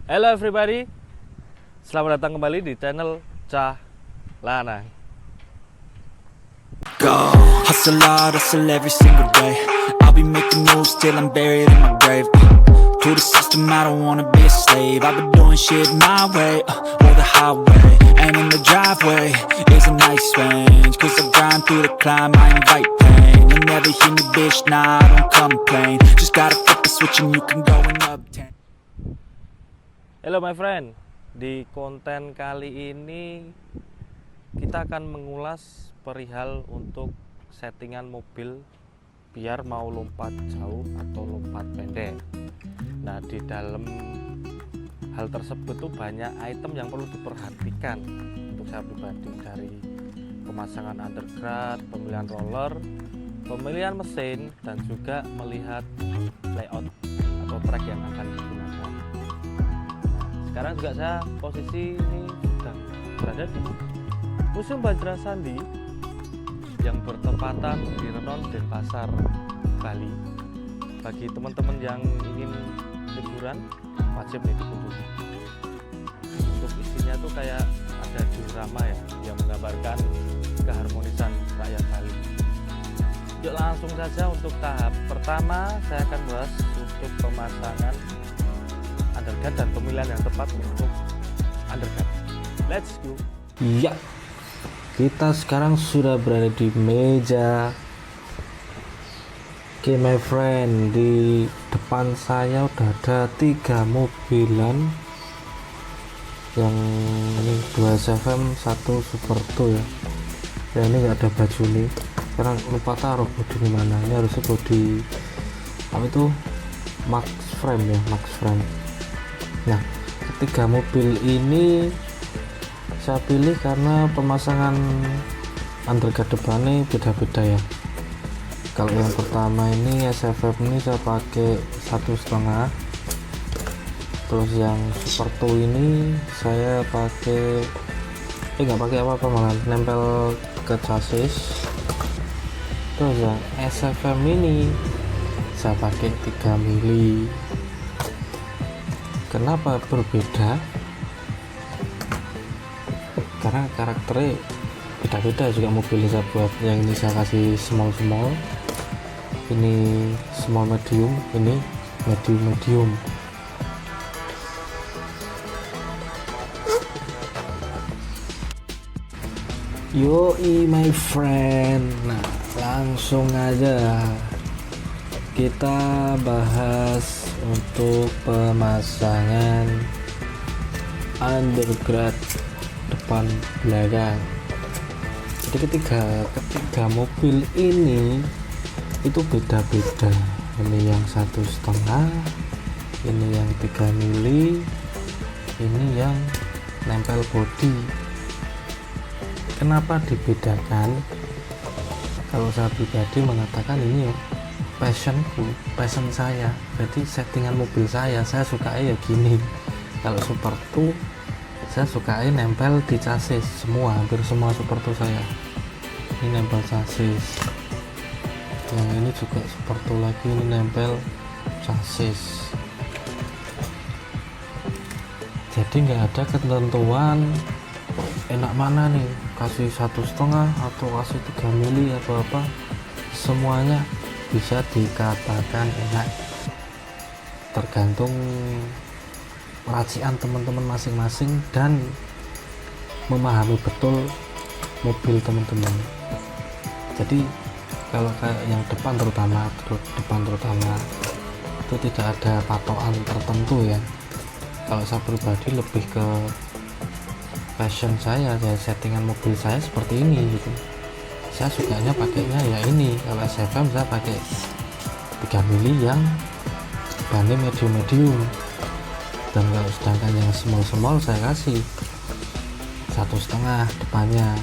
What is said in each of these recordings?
Hello everybody, selamat datang kembali di channel Cah Lanang. Go, hustle hard, hustle every single day. I'll be making moves till I'm buried in my grave. To the system, I don't wanna be a slave. I've been doing shit my way, or the highway. And in the driveway is a nice range. Cause I grind through the climb, I invite pain. You'll never hear me, bitch, nah, I don't complain. Just gotta flip the switch and you can go and obtain. Hello my friend, di konten kali ini kita akan mengulas perihal untuk settingan mobil biar mau lompat jauh atau lompat pendek. Nah, di dalam hal tersebut tuh banyak item yang perlu diperhatikan untuk saya pribadi, dari pemasangan undergrad, pemilihan roller, pemilihan mesin, dan juga melihat layout atau track yang akan digunakan. Sekarang juga saya posisi ini sedang berada di Museum Bajra Sandi yang bertempatan di Renon, Denpasar, Bali. Bagi teman-teman yang ingin liburan, wajib nih dikunjungi. Untuk isinya tuh kayak ada diorama ya, yang menggambarkan keharmonisan rakyat Bali. Yuk langsung saja untuk tahap pertama, saya akan bahas untuk pemasangan underguard dan pemilihan yang tepat untuk underguard. Let's go. Ya, kita sekarang sudah berada di meja. Oke my friend, di depan saya udah ada 3 mobilan. Yang ini 2 SFM, 1 Super 2 ya. Ya ini nggak ada baju nih. Sekarang lupa taruh bodi di mana. Ini harusnya bodi apa itu? Max frame ya, Max frame. Nah, ketiga mobil ini saya pilih karena pemasangan underguard depannya beda-beda ya. Kalau yang pertama ini SFF ini saya pakai 1,5, terus yang Super 2 ini saya pakai nggak pakai apa-apa, malah nempel ke chassis. Terus yang SFM ini saya pakai 3 mili. Kenapa berbeda? Karena karakternya beda-beda juga mobilnya saya buat. Yang ini saya kasih small, ini small medium, ini medium. Yoi my friend. Nah, langsung aja kita bahas untuk pemasangan underguard depan belakang. Jadi ketiga mobil ini itu beda-beda. Ini yang 1,5, ini yang 3 mili, ini yang nempel body. Kenapa dibedakan? Kalau saya pribadi mengatakan ini ya passion saya. Berarti settingan mobil saya sukai ya gini. Kalau Super 2 saya sukai nempel di chassis semua, hampir semua Super 2 saya ini nempel chassis. Yang ini juga Super 2 lagi, ini nempel chassis. Jadi nggak ada ketentuan enak mana nih, kasih 1,5 atau kasih 3 mili atau apa, semuanya bisa dikatakan enak, tergantung racian teman-teman masing-masing dan memahami betul mobil teman-teman. Jadi kalau kayak yang depan terutama itu tidak ada patokan tertentu ya. Kalau saya pribadi lebih ke passion saya settingan mobil saya seperti ini gitu. Saya sukanya pakainya ya ini. Kalau SFM saya pakai 3 mili yang bannya medium, dan kalau sedangkan yang small saya kasih 1,5 depannya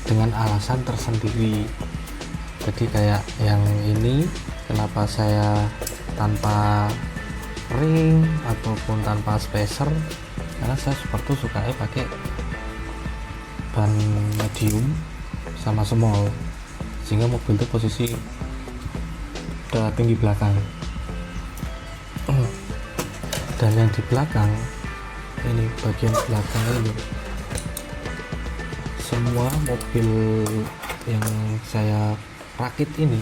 dengan alasan tersendiri. Jadi kayak yang ini kenapa saya tanpa ring ataupun tanpa spacer, karena saya seperti suka pakai ban medium sama small, sehingga mobil itu posisi udah tinggi belakang. Dan yang di belakang ini, bagian belakang ini, semua mobil yang saya rakit ini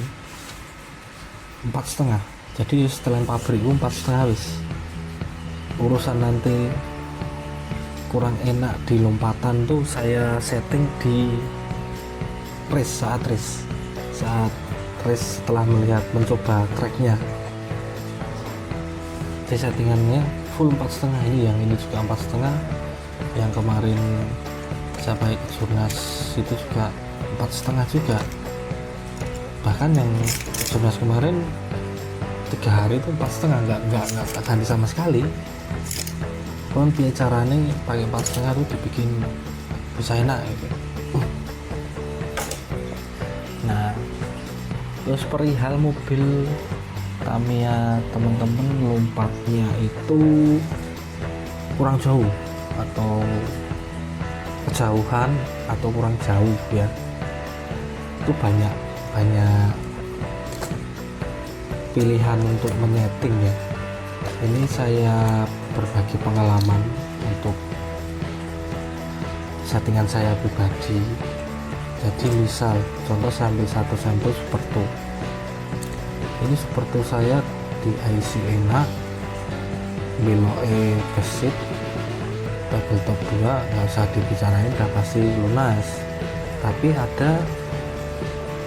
4,5. Jadi setelah pabrik 4,5 wis. Urusan nanti kurang enak di lompatan tuh saya setting di race, saat race setelah mencoba tracknya. Jadi settingannya full 4,5. Ini juga 4,5. Yang kemarin saya pakai Jurnas itu juga 4,5 juga. Bahkan yang Jurnas kemarin 3 hari itu 4,5, nggak ganti sama sekali. Pun biar caranya pakai 4,5 itu dibikin bisa enak gitu. Nah, terus perihal mobil Tamiya teman-teman, lompatnya itu kurang jauh atau kejauhan atau kurang jauh ya, itu banyak pilihan untuk menyeting ya. Ini saya berbagi pengalaman untuk settingan saya pribadi. Jadi misal contoh saya ambil satu sampel Super 2. Ini Super 2 saya di IC enak, beloke gesit, tabletop 2 nggak usah dibicarain, udah pasti lunas. Tapi ada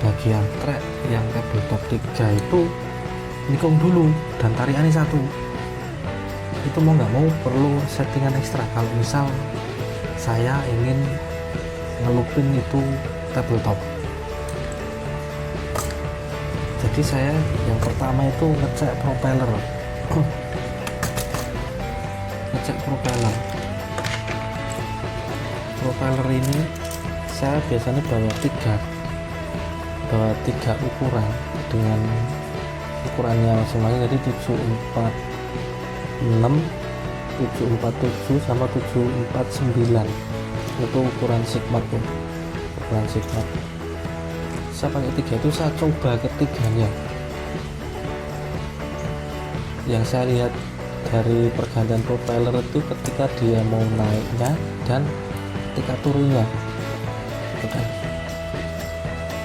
bagian trek yang tabletop 3 itu nikung dulu dan tarikannya 1. Itu mau nggak mau perlu settingan ekstra kalau misal saya ingin ngelupin itu tabletop. Jadi saya yang pertama itu ngecek propeller. Ngecek propeller ini saya biasanya bawa tiga ukuran dengan ukurannya masing-masing, jadi 746, 747 sama 749. Itu ukuran Sigma tuh, ukuran Sigma. Saya pakai 3 itu, saya coba ketiganya. Yang saya lihat dari pergantian propeller itu ketika dia mau naiknya dan ketika turunnya,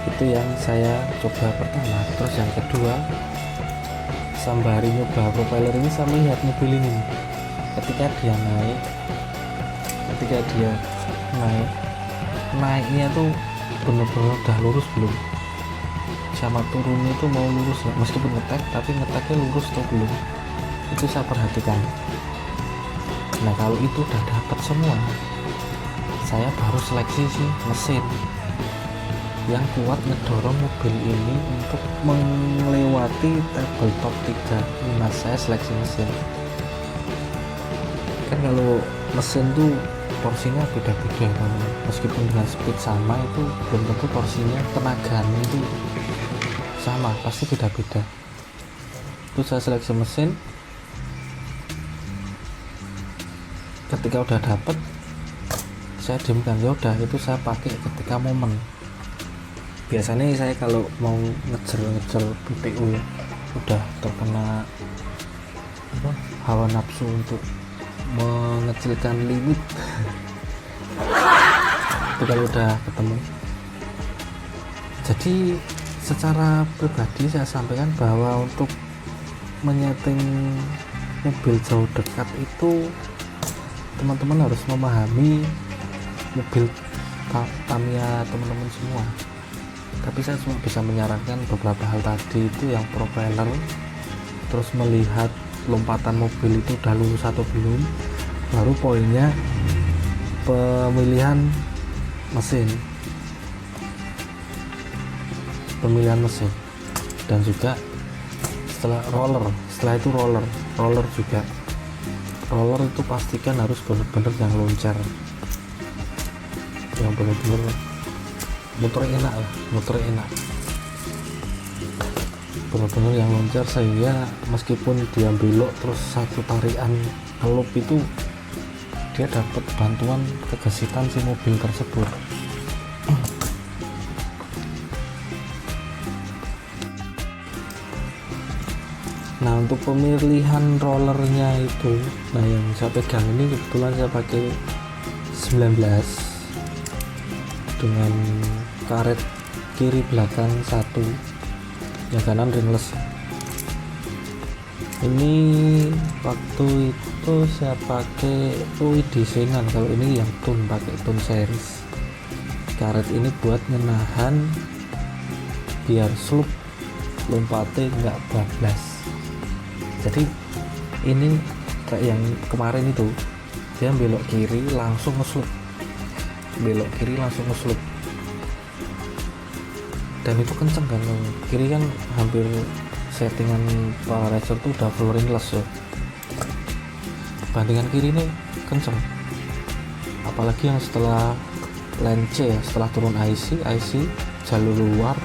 itu yang saya coba pertama. Terus yang kedua, sembari nyoba propeller ini saya melihat mobil ini ketika dia naiknya tuh bener-bener udah lurus belum, sama turunnya itu mau lurus ya, meskipun tapi ngeteknya lurus atau belum, itu saya perhatikan. Nah kalau itu udah dapat semua, saya baru seleksi sih mesin yang kuat ngedorong mobil ini untuk melewati tabletop 3. Nah saya seleksi mesin. Kan kalau mesin tuh porsinya beda-beda kan, meskipun dengan speed sama itu belum tentu porsinya, tenaganya itu sama, pasti beda-beda. Itu saya seleksi mesin. Ketika udah dapet, saya diamkan, ya udah itu saya pakai ketika momen. Biasanya saya kalau mau ngejar BPU ya, udah terkena hawa nafsu untuk mengecilkan limit. Itu kalau udah ketemu. Jadi secara pribadi saya sampaikan bahwa untuk menyeting mobil jauh dekat itu teman-teman harus memahami mobil Tamiya teman-teman semua. Tapi saya cuma bisa menyarankan beberapa hal tadi itu, yang propeller, terus melihat lompatan mobil itu udah lurus atau belum, baru poinnya pemilihan mesin, dan juga setelah itu roller juga. Roller itu pastikan harus benar-benar yang loncat, yang benar-benar motornya enak, benar-benar yang loncat, sehingga meskipun dia belok terus satu tarikan ngelup itu dia dapat bantuan kegesitan si mobil tersebut. Nah, untuk pemilihan rollernya itu, nah yang saya pegang ini kebetulan saya pakai 19 dengan karet kiri belakang 1, yang kanan ringless. Ini waktu itu saya pakai designan, kalau ini yang tune, pakai tune series. Karet ini buat ngenahan biar slope lompatnya nggak bablas. Jadi ini kayak yang kemarin itu, dia belok kiri langsung nge-slope, belok kiri langsung nge-slope, dan itu kenceng kan. Kiri kan hampir settingan Power Racer tuh udah full ringless ya, bandingan kiri ini kenceng. Apalagi yang setelah lane C ya, setelah turun IC jalur luar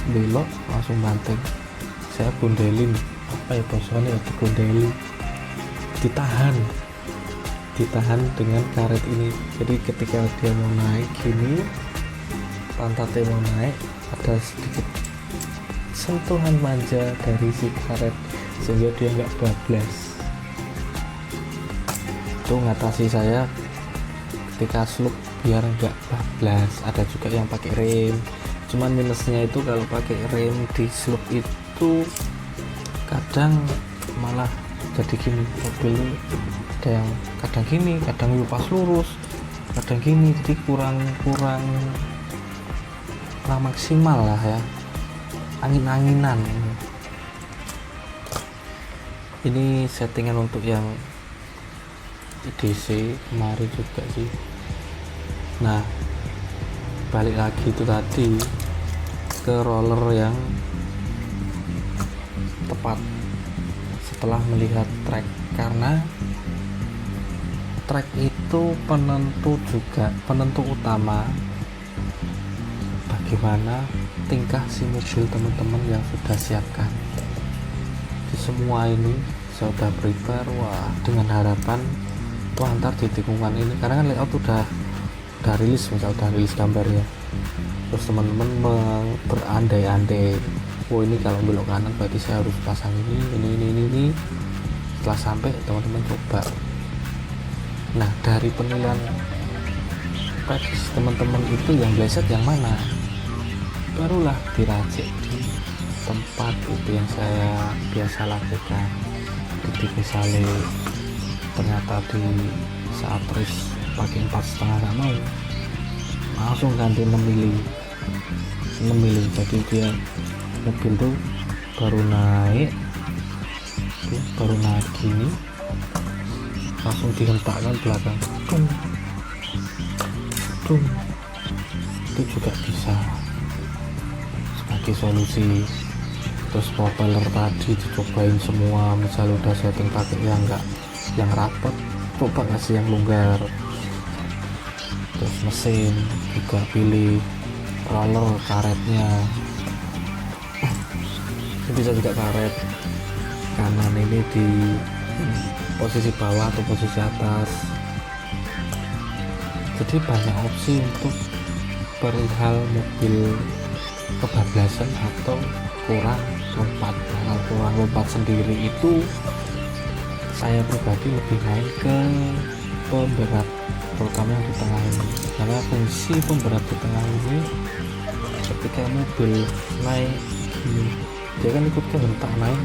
belok langsung banting. Saya bundelin, apa ya bahasanya ya, digondeli, ditahan dengan karet ini. Jadi ketika dia mau naik gini, pantatnya mau naik, ada sedikit sentuhan manja dari si karet sehingga dia nggak bablas. Itu ngatasi saya ketika slope biar nggak bablas. Ada juga yang pakai rem, cuman minusnya itu kalau pakai rem di slope itu kadang malah jadi gini, mobil ada yang kadang gini, kadang pas lurus, kadang gini, jadi kurang maksimal lah ya, angin-anginan. Ini settingan untuk yang EDC kemarin juga sih. Nah, balik lagi itu tadi ke roller yang tepat setelah melihat track, karena track itu penentu utama bagaimana tingkah si mobil teman-teman yang sudah siapkan. Di semua ini saya sudah prepare, dengan harapan ntar di tikungan ini, karena kan layout udah rilis, misalnya udah rilis gambarnya, terus teman-teman berandai-andai, ini kalau belok kanan berarti saya harus pasang ini. Setelah sampai teman-teman coba. Nah, dari penilaian praktis teman-teman itu yang bleset yang mana, barulah diracik di tempat itu yang saya biasa lakukan. Jadi misalnya ternyata di saat race pakai 4,5 nggak mau, langsung ganti 6 mili. Jadi dia mobil tuh baru naik gini langsung dihentakkan belakang, tung. Itu juga bisa sebagai solusi. Terus propeller tadi dicobain semua, misal udah setting pakai yang rapat, coba kasih yang longgar. Terus mesin juga pilih roller karetnya, bisa juga karet kanan ini di posisi bawah atau posisi atas. Jadi banyak opsi untuk perihal mobil kebablasan atau kurang lompat. Kalau kurang lompat sendiri itu saya pribadi lebih main ke pemberat, terutama yang di tengah ini, karena fungsi pemberat di tengah ini ketika mobil naik gini, dia kan ikut kehentak naik,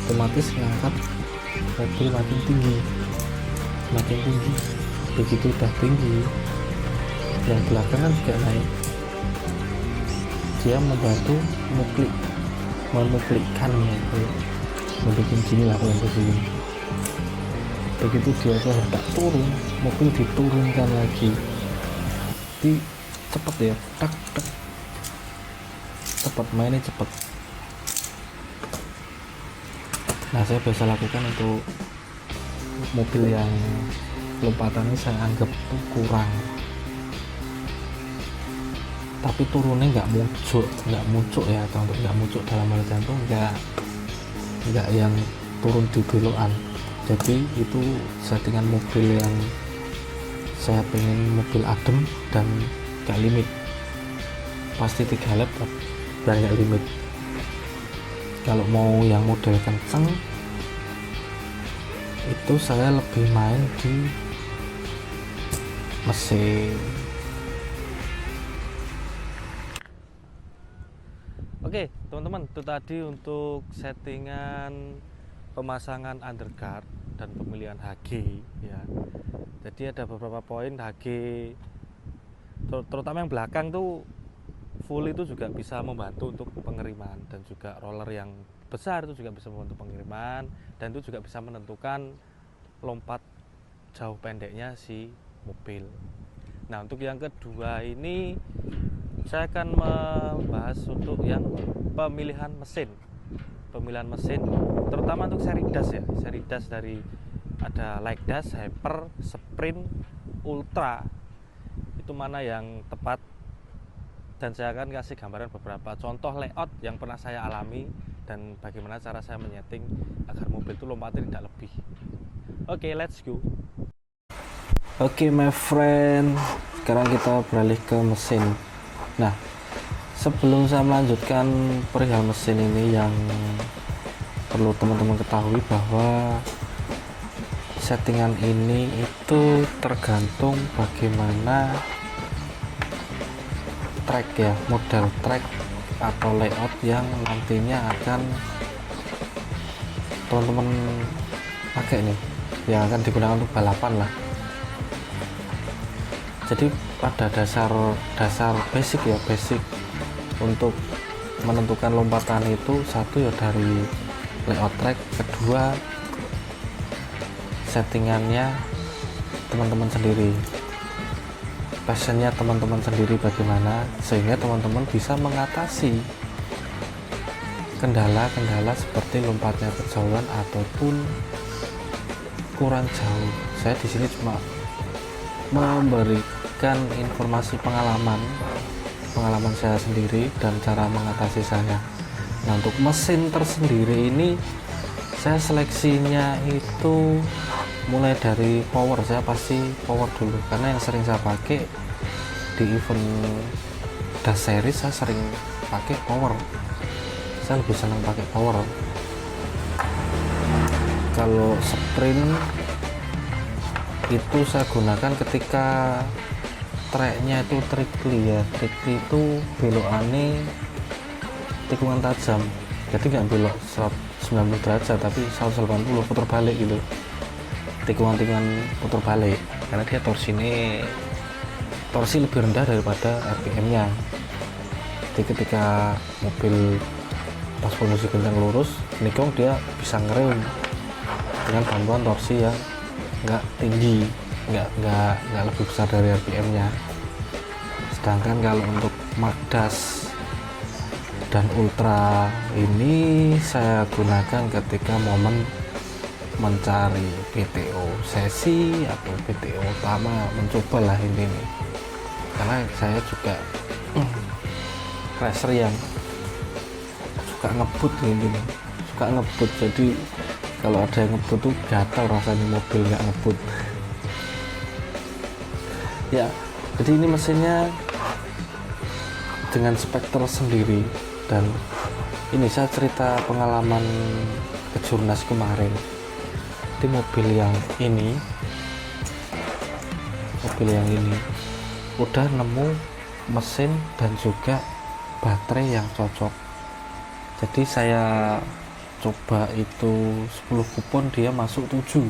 otomatis ngangkat mobil makin tinggi. Begitu udah tinggi, yang belakang kan juga naik, dia membantu memuklikkan itu, membuat gini lah yang begini. Begitu dia kehentak turun, mobil diturunkan lagi, cepet ya, tak cepet, mainnya cepet. Nah, saya biasa lakukan untuk mobil yang lompatannya saya anggap kurang, tapi turunnya nggak muncul ya, atau nggak muncul dalam artian tuh nggak yang turun di belokan. Jadi itu settingan mobil yang saya pengen mobil adem dan gak limit, pasti 3 lap dan gak limit. kalau mau yang model kenceng itu saya lebih main di mesin. Oke teman-teman, itu tadi untuk settingan pemasangan underguard dan pemilihan HG ya. Jadi ada beberapa poin HG, terutama yang belakang tuh full itu juga bisa membantu untuk pengiriman, dan juga roller yang besar itu juga bisa membantu pengiriman, dan itu juga bisa menentukan lompat jauh pendeknya si mobil. Nah untuk yang kedua ini saya akan membahas untuk yang pemilihan mesin, terutama untuk seri das ya, seri das dari ada Like Das, Hyper, Sprint, Ultra, itu mana yang tepat. Dan saya akan kasih gambaran beberapa contoh layout yang pernah saya alami dan bagaimana cara saya menyeting agar mobil itu lompatnya tidak lebih. Oke, let's go. Oke, my friend, sekarang kita beralih ke mesin. Nah, sebelum saya melanjutkan perihal mesin ini, yang perlu teman-teman ketahui bahwa settingan ini itu tergantung bagaimana track ya, model track atau layout yang nantinya akan teman-teman pakai nih, yang akan digunakan untuk balapan lah. Jadi pada dasar basic ya, basic untuk menentukan lompatan itu, satu ya dari layout track, kedua settingannya teman-teman sendiri, passionnya teman-teman sendiri bagaimana, sehingga teman-teman bisa mengatasi kendala-kendala seperti lompatnya kejauhan ataupun kurang jauh. Saya di sini cuma memberikan informasi pengalaman saya sendiri dan cara mengatasi saya. Nah untuk mesin tersendiri ini saya seleksinya itu mulai dari power. Saya pasti power dulu karena yang sering saya pakai di event das series, saya sering pakai power. Saya lebih senang pakai power. Kalau sprint itu saya gunakan ketika treknya itu trickly ya. Trickly itu belokannya tikungan tajam, jadi nggak belok 190 derajat tapi 180 putar balik gitu, tikungan putar balik, karena dia torsi lebih rendah daripada RPM nya. Jadi ketika mobil pas posisi kencang lurus nikung, dia bisa ngerem dengan bantuan torsi yang nggak tinggi, nggak lebih besar dari RPM nya. Sedangkan kalau untuk Magdas dan Ultra ini saya gunakan ketika momen mencari PTO sesi atau PTO utama, mencoba lah ini, karena saya juga racer yang suka ngebut ini, suka ngebut. Jadi kalau ada yang ngebut tuh gatal rasanya mobil nggak ngebut ya. Jadi ini mesinnya dengan spek tersendiri, dan ini saya cerita pengalaman kejurnas kemarin di mobil yang ini udah nemu mesin dan juga baterai yang cocok. Jadi saya coba itu 10 kupon, dia masuk 7,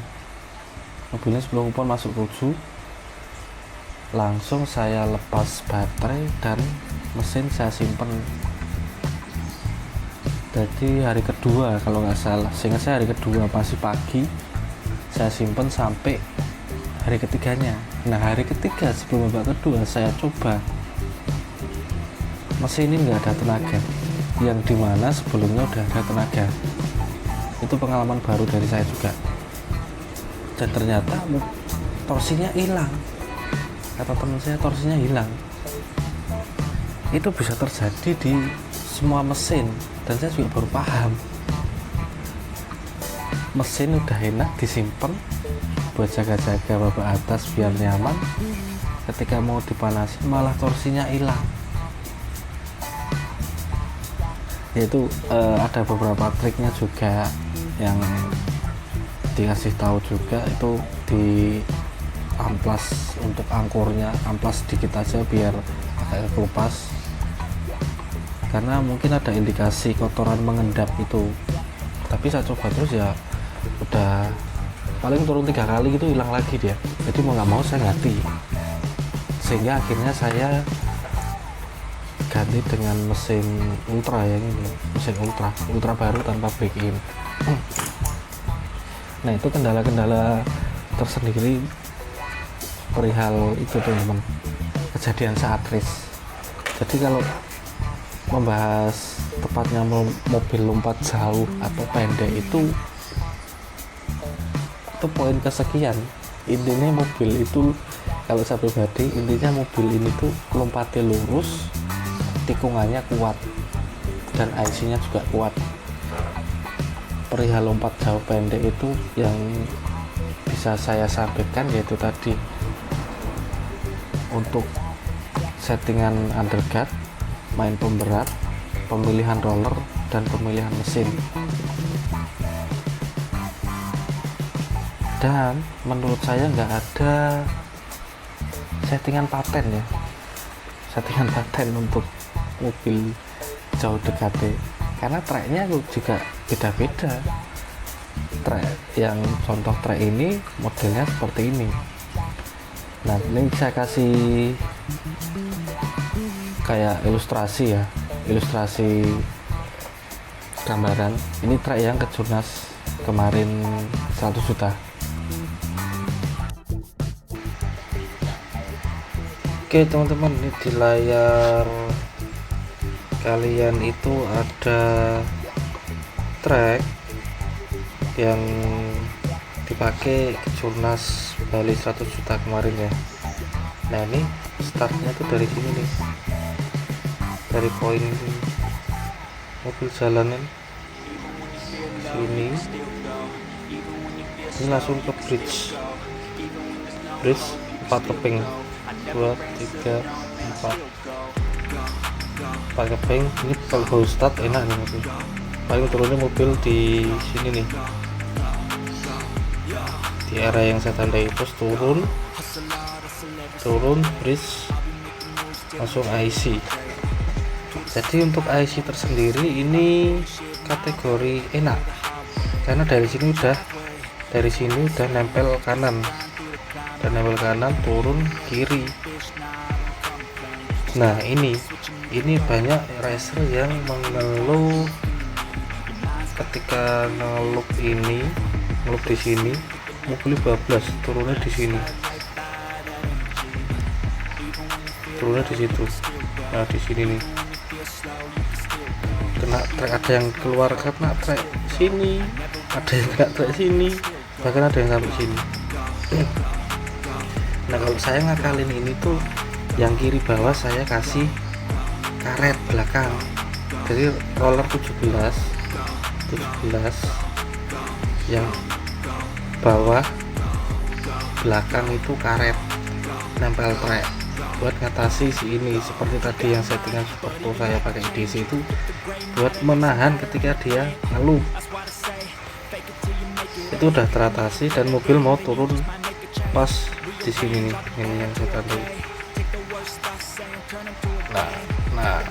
mobilnya 10 kupon masuk 7. Langsung saya lepas baterai dan mesin saya simpen. Jadi hari kedua kalau nggak salah, sehingga saya hari kedua masih pagi, saya simpen sampai hari ketiganya. Nah hari ketiga sebelum babak kedua saya coba, mesin ini nggak ada tenaga, yang dimana sebelumnya udah ada tenaga. Itu pengalaman baru dari saya juga, dan ternyata torsinya hilang. Kata teman saya, torsinya hilang. Itu bisa terjadi di semua mesin, dan saya juga baru paham. Mesin udah enak disimpan buat jaga-jaga babak atas biar nyaman, ketika mau dipanasin malah torsinya hilang. yaitu ada beberapa triknya juga yang dikasih tahu juga, itu di amplas untuk angkurnya, amplas sedikit aja biar agak kelupas, karena mungkin ada indikasi kotoran mengendap itu. Tapi saya coba terus ya udah paling turun 3 kali gitu hilang lagi dia, jadi mau nggak mau saya ganti, sehingga akhirnya saya ganti dengan mesin ultra yang ini, mesin ultra baru tanpa break in. Nah itu kendala-kendala tersendiri perihal itu teman-teman, kejadian saat race. Jadi kalau membahas tepatnya mobil lompat jauh atau pendek itu poin kesekian. Intinya mobil itu, kalau saya pribadi, intinya mobil ini tuh lompatnya lurus, tikungannya kuat, dan IC-nya juga kuat. Perihal lompat jauh pendek itu yang bisa saya sampaikan yaitu tadi, untuk settingan undercut, main pemberat, pemilihan roller, dan pemilihan mesin. Dan menurut saya nggak ada settingan paten ya, settingan paten untuk mobil jauh DKT, karena tracknya juga beda-beda. Track yang contoh track ini modelnya seperti ini. Nah ini saya kasih kayak ilustrasi ya, ilustrasi gambaran. Ini track yang ke Jurnas kemarin 100 juta. Oke teman-teman, ini di layar kalian itu ada track yang dipakai Kejurnas Bali 100 juta kemarin ya. Nah ini startnya tuh dari sini nih, dari poin ini, mobil jalanin sini, ini langsung ke bridge 4 keping, 2, 3, 4 keping. Ini kalau start enak nih mobil, paling turunnya mobil di sini nih, di area yang saya tandai. Terus turun bridge langsung IC. Jadi untuk IC tersendiri ini kategori enak, karena dari sini udah nempel kanan, turun kiri. Nah ini banyak racer yang mengeluh ketika ngelup di sini, mobil bablas, turunnya di sini, turunnya di situ. Nah di sini nih kena trek, ada yang keluar karena trek sini, ada yang kena trek sini, bahkan ada yang sampai sini. Nah kalau saya ngakalin ini tuh, yang kiri bawah saya kasih karet belakang, jadi roller 17, yang bawah belakang itu karet nempel trek buat ngatasi si ini. Seperti tadi yang settingan seperti saya pakai DC itu buat menahan ketika dia ngeluh, itu udah teratasi dan mobil mau turun pas di sini nih, ini yang saya tandai. Nah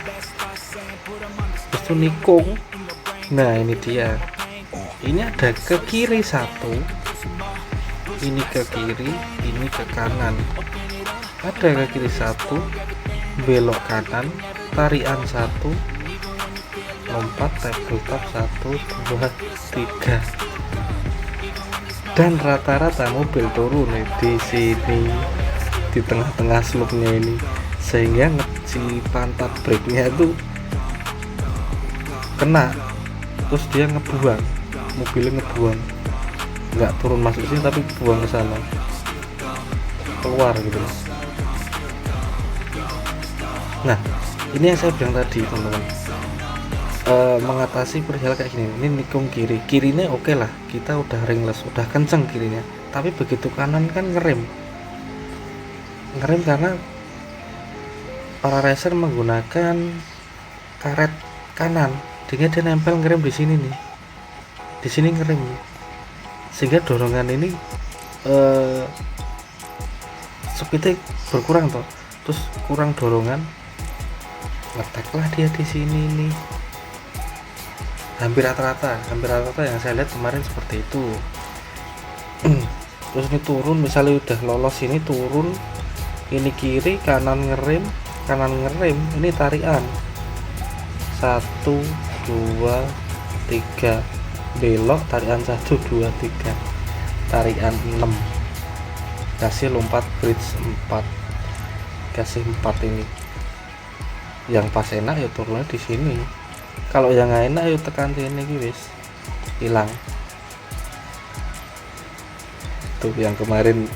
itu nikung. Nah ini dia, ini ada ke kiri satu, ini ke kiri, ini ke kanan. Ada ke kiri satu, belok kanan, tarian satu, lompat tabletop 1, 2, 3, dan rata-rata mobil turun di sini, di tengah-tengah slope-nya ini, sehingga si pantat brake-nya itu kena, terus dia ngebuang, mobilnya ngebuang, nggak turun masuk sini tapi buang ke sana, keluar gitu. Nah ini yang saya bilang tadi teman-teman, mengatasi perihal kayak gini. Ini nikung kirinya oke lah, kita udah ringless, udah kenceng kirinya, tapi begitu kanan kan ngerem karena para racer menggunakan karet kanan dia nempel ngerem di sini nih, di sini ngerem, sehingga dorongan ini speednya berkurang toh, terus kurang dorongan, ngeteklah dia di sini nih. Hampir rata-rata yang saya lihat kemarin seperti itu. Terus ini turun, misalnya udah lolos ini turun, ini kiri, kanan ngerem, ini tarian 1 2 3, belok tarian 1 2 3, tarian 6, kasih lompat bridge 4, kasih 4 ini. Yang pas enak ya turunnya di sini. Kalau yang nggak enak ya tekan sini guys, hilang. Tuh yang kemarin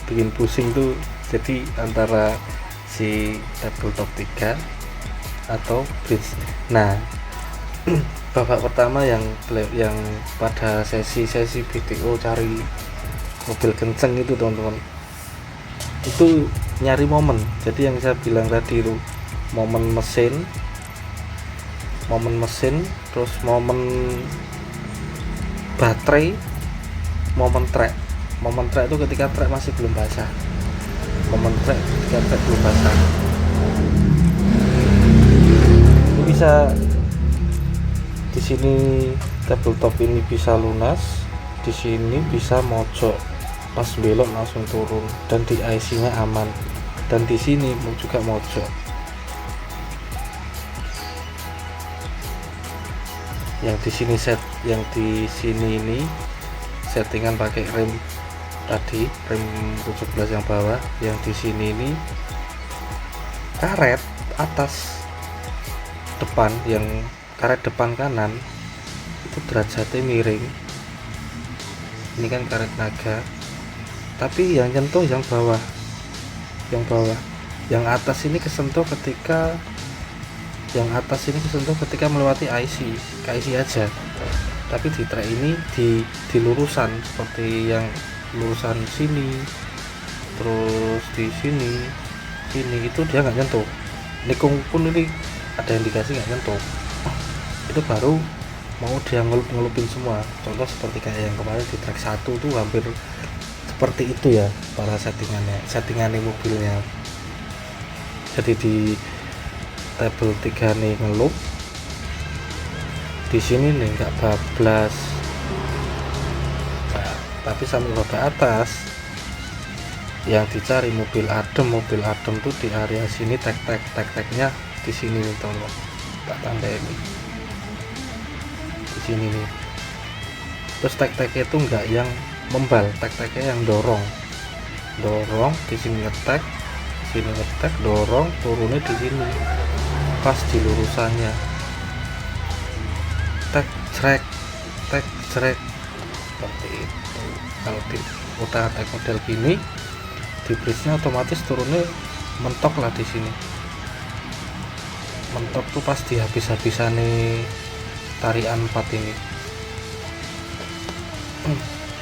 bikin pusing tuh, jadi antara si tabletop 3 atau bridge. Nah, babak pertama yang pada sesi BTO cari mobil kenceng itu teman-teman, itu nyari momen. Jadi yang saya bilang tadi itu momen mesin, terus momen baterai, momen trek itu ketika trek masih belum basah, ini bisa di sini tabletop ini bisa lunas, di sini bisa mojok, pas belok langsung turun, dan di IC nya aman, dan di sini juga mojok. Yang di sini ini settingan pakai rem tadi, rem 17 yang bawah. Yang di sini ini karet atas depan, yang karet depan kanan itu derajatnya miring. Ini kan karet naga, tapi yang nyentuh yang bawah. Yang atas ini kesentuh ketika melewati IC aja. Tapi di trek ini di lurusan, seperti yang lurusan sini, terus di sini itu dia nggak nyentuh. Nikung pun ini ada indikasi nggak nyentuh. Itu baru mau dia ngelupin semua. Contoh seperti kayak yang kemarin di trek 1 tuh hampir seperti itu ya para settingannya mobilnya. Jadi di tabel 3 nih ngelup, di sini nih nggak bablas. Nah, tapi sampai bapak atas yang dicari mobil adem tuh di area sini, tek-teknya di sini nih, tolong tak tanda ini di sini nih. Terus tek-teknya itu nggak yang membal, tek-teknya yang dorong di sini, ngetek, dorong, turunnya di sini pas di lurusannya, tek jrek seperti itu. Kalau di utak-atik model gini, di bridge-nya otomatis turunnya mentok lah di sini. Mentok tuh pas di habis-habisan nih tarian 4 ini.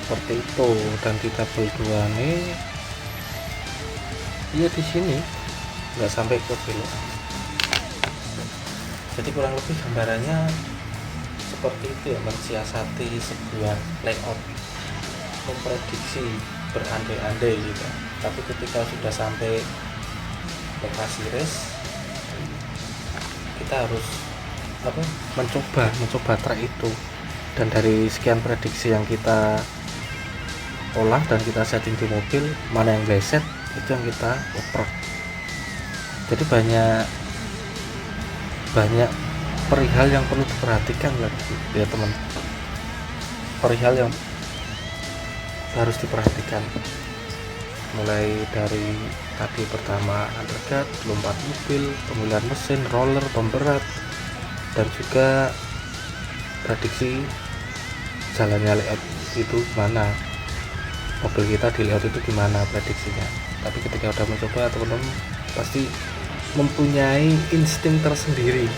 Seperti itu. Dan di tabel 2 nih ya di sini nggak sampai ke belok. Jadi kurang lebih gambarannya seperti itu ya, mensiasati sebuah layout, memprediksi, berandai-andai gitu. Tapi ketika sudah sampai lokasi race, kita harus mencoba trek itu. Dan dari sekian prediksi yang kita olah dan kita setting di mobil, mana yang bleset itu yang kita oprek. Jadi banyak perihal yang perlu diperhatikan ya teman, perihal yang harus diperhatikan, mulai dari tadi pertama undercut, lompat mobil, pemilihan mesin, roller, pemberat, dan juga prediksi jalannya layout itu gimana, mobil kita di layout itu gimana prediksinya. Tapi ketika udah mencoba, teman-teman pasti mempunyai insting tersendiri.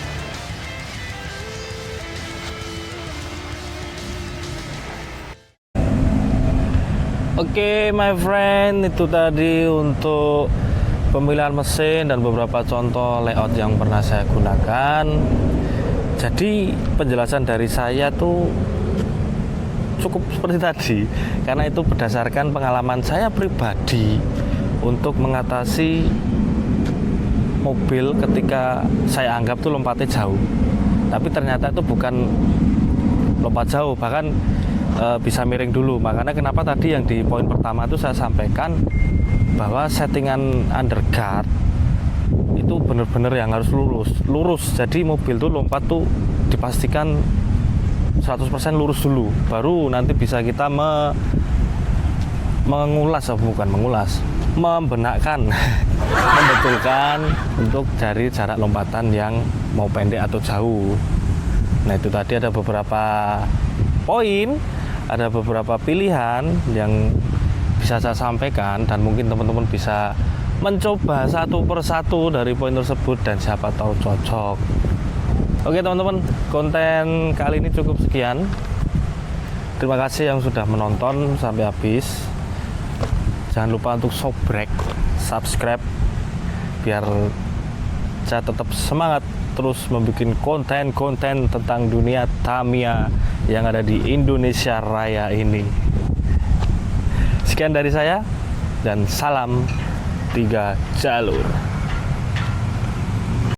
Oke, my friend, itu tadi untuk pemilihan mesin dan beberapa contoh layout yang pernah saya gunakan. Jadi penjelasan dari saya tuh cukup seperti tadi, karena itu berdasarkan pengalaman saya pribadi untuk mengatasi mobil ketika saya anggap tuh lompatnya jauh, tapi ternyata itu bukan lompat jauh, bahkan bisa miring dulu. Makanya kenapa tadi yang di poin pertama itu saya sampaikan bahwa settingan underguard itu benar-benar yang harus lurus. Jadi mobil tuh lompat tuh dipastikan 100% lurus dulu, baru nanti bisa kita membenakkan membetulkan untuk cari jarak lompatan yang mau pendek atau jauh. Nah, itu tadi ada beberapa poin, ada beberapa pilihan yang bisa saya sampaikan, dan mungkin teman-teman bisa mencoba satu persatu dari poin tersebut dan siapa tahu cocok. Oke teman-teman, konten kali ini cukup sekian. Terima kasih yang sudah menonton sampai habis. Jangan lupa untuk subscribe biar saya tetap semangat terus membuat konten-konten tentang dunia Tamiya yang ada di Indonesia Raya ini. Sekian dari saya dan salam 3 jalur.